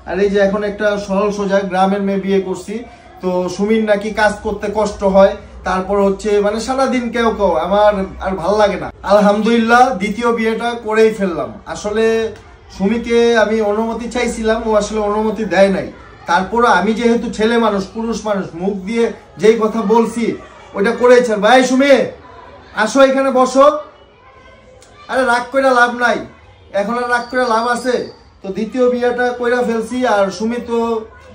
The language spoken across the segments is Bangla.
আর এই যে এখন একটা সরল সোজা গ্রামের মেয়ে বিয়ে করছি। তো সুমির নাকি কাজ করতে কষ্ট হয়, তারপর হচ্ছে মানে সারাদিন কেউ আমার আর ভাল লাগে না। আলহামদুলিল্লাহ দ্বিতীয় বিয়েটা করেই ফেললাম। আসলে সুমিকে আমি অনুমতি চাইছিলাম, ও আসলে অনুমতি দেয় নাই। তারপরে আমি যেহেতু ছেলে মানুষ, পুরুষ মানুষ, মুখ দিয়ে যেই কথা বলছি ওইটা করেছে। ভাই সুমি আসো এখানে বসো। আরে রাগ করে লাভ নাই, এখন আর রাগ করে লাভ আছে? তো দ্বিতীয় বিয়েটা কইরা ফেলছি। আর সুমি তো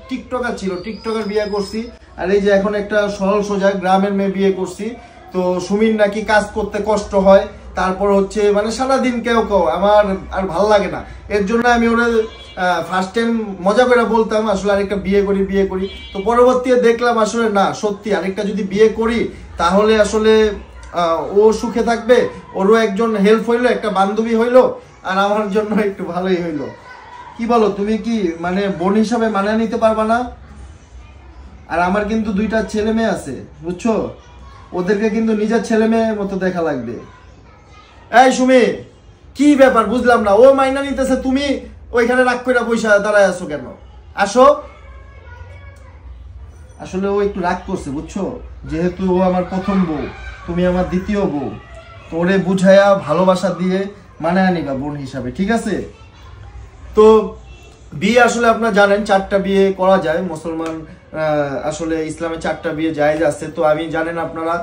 টিকটকার ছিল, টিকটকার বিয়ে করছি। আর এই যে এখন একটা সরল সোজা গ্রামের মেয়ে বিয়ে করছি। তো সুমির নাকি কাজ করতে কষ্ট হয়, তারপর হচ্ছে মানে সারাদিন কেউ আমার আর ভাল লাগে না। এর জন্য আমি ওরা ফার্স্ট টাইম মজা করে বলতাম আসলে আরেকটা বিয়ে করি বিয়ে করি। তো পরবর্তীতে দেখলাম আসলে না, সত্যি আরেকটা যদি বিয়ে করি তাহলে আসলে ও সুখে থাকবে, ওরও একজন হেল্প হইলো, একটা বান্ধবী হইলো, আর আমার জন্য একটু ভালোই হইলো। কি বলো, তুমি কি মানে বোন হিসাবে মানিয়ে নিতে পারবা না? আর আমার কিন্তু দুইটা ছেলে মেয়ে আছে বুঝছো, ওদেরকে কিন্তু নিজের ছেলে মেয়ের মতো দেখা লাগবে। এই সুমি কি ব্যাপার বুঝলাম না, ও মাইনা নিতেছে, তুমি ওইখানে রাগ করে বসে দাঁড়ায় আছো কেন? আসো। আসলে ও একটু রাগ করছে বুঝছো, যেহেতু ও আমার প্রথম বউ, তুমি আমার দ্বিতীয় বউ। তো ওরে বুঝাইয়া ভালোবাসা দিয়ে মানায় নিবা বোন হিসাবে, ঠিক আছে? তো বিয়ে আসলে আপনারা জানেন 4টা বিয়ে করা যায়, মুসলমান আসলে ইসলামে 4টা বিয়ে জায়েজ আছে। তো আমি জানেন আপনারা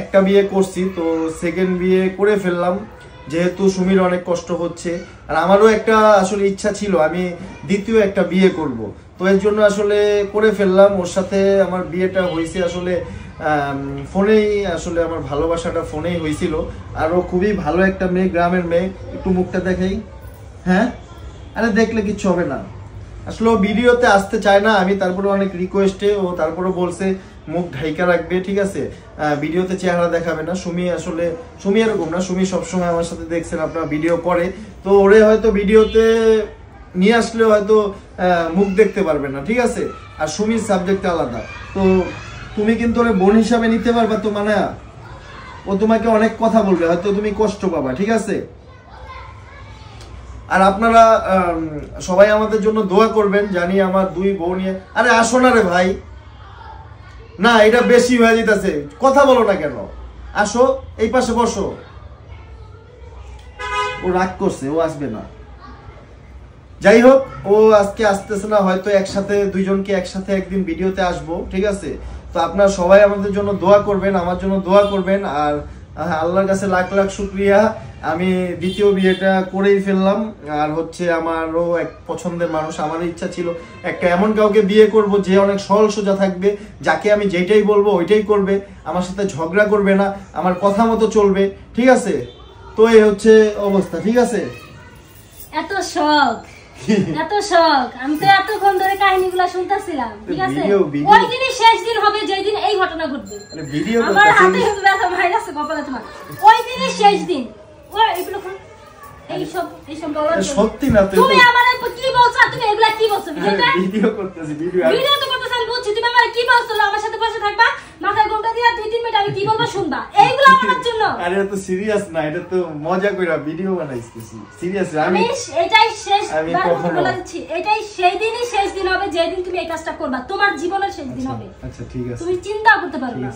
একটা বিয়ে করছি, তো সেকেন্ড বিয়ে করে ফেললাম যেহেতু সুমির অনেক কষ্ট হচ্ছে। আর আমারও একটা আসলে ইচ্ছা ছিল আমি দ্বিতীয় একটা বিয়ে করব, তো এর জন্য আসলে করে ফেললাম। ওর সাথে আমার বিয়েটা হয়েছে আসলে ফোনেই, আসলে আমার ভালোবাসাটা ফোনেই হয়েছিল। আর ও খুবই ভালো একটা মেয়ে, গ্রামের মেয়ে। একটু মুখটা দেখাই। হ্যাঁ, আরে দেখলে কিচ্ছু হবে না। আসলে ও ভিডিওতে আসতে চায় না, আমি তারপরে অনেক রিকোয়েস্টে ও তারপরে বলছে মুখ ঢাইকা রাখবে, ঠিক আছে, ভিডিওতে চেহারা দেখাবে না। সুমি আসলে সুমি এরকম না, সুমি সবসময় আমার সাথে দেখছেন আপনার ভিডিও করে, তো ওরে হয়তো ভিডিওতে নিয়ে আসলে হয়তো মুখ দেখতে পারবে না, ঠিক আছে। আর সুমির সাবজেক্ট আলাদা। তো তুমি কিন্তু ওরে বোন হিসাবে নিতে পারবা তো, মানে ও তোমাকে অনেক কথা বলবে, হয়তো তুমি কষ্ট পাবা, ঠিক আছে। আর আপনারা সবাই আমাদের জন্য দোয়া করবেন, জানি আমার দুই বউ নিয়ে। আরে আসো না রে ভাই, না এটা বেশি হয়ে যেতেছে, কথা বলো না কেন? আসো এই পাশে বসো। ও রাগ করছে, ও আসবে না। যাই হোক, ও আজকে আসতেছে না, হয়তো একসাথে দুইজনকে একসাথে একদিন ভিডিওতে আসবো, ঠিক আছে। তো আপনারা সবাই আমাদের জন্য দোয়া করবেন, আমার জন্য দোয়া করবেন। আর আল্লাহর কাছে লাখ লাখ শুকরিয়া, আমি দ্বিতীয় বিয়েটা করেই ফেললাম। আর হচ্ছে আমারও এক পছন্দের মানুষ, আমারও ইচ্ছা ছিল একটা এমন কাউকে বিয়ে করব যে অনেক সরল সোজা থাকবে, যাকে আমি যেটাই বলবো ওইটাই করবে, আমার সাথে ঝগড়া করবে না, আমার কথা মতো চলবে, ঠিক আছে। তো এই হচ্ছে অবস্থা, ঠিক আছে। এত শখ এত শখ, আমি তো এতক্ষণ ধরে কাহিনীগুলো শুনতেছিলাম, ঠিক আছে। ওই দিনই শেষ দিন হবে যেই দিন এই ঘটনা ঘটবে। আমার হাতে কিন্তু ব্যথা ভাই আছে কপালে তোমার। ওই দিনই শেষ দিন। ওই এগুলো এইসব বলা সত্যি না। তুমি আমারে কি বলছো? তুমি এগুলা কি বলছো? ভিডিও করতেছি, ভিডিও তো করতেছ, আমি বুঝছি। তুমি আমারে কি বলছো? আমার সাথে বসে থাকবা, মাথায় ঘোমটা দিয়া 2-3 মিনিট আমি কি বলবো শুনবা, এইগুলো আমার জন্য। আরে এটা তো সিরিয়াস না, এটা তো মজা কইরা ভিডিও বানাইতেছি, সিরিয়াস। আমি এটাই শেষ বলে দিচ্ছি, এটাই সেই দিনই শেষ দিন হবে যেদিন তুমি এই কাজটা করবা, তোমার জীবনের শেষ দিন হবে। আচ্ছা ঠিক আছে, তুমি চিন্তা করতে পারবে না।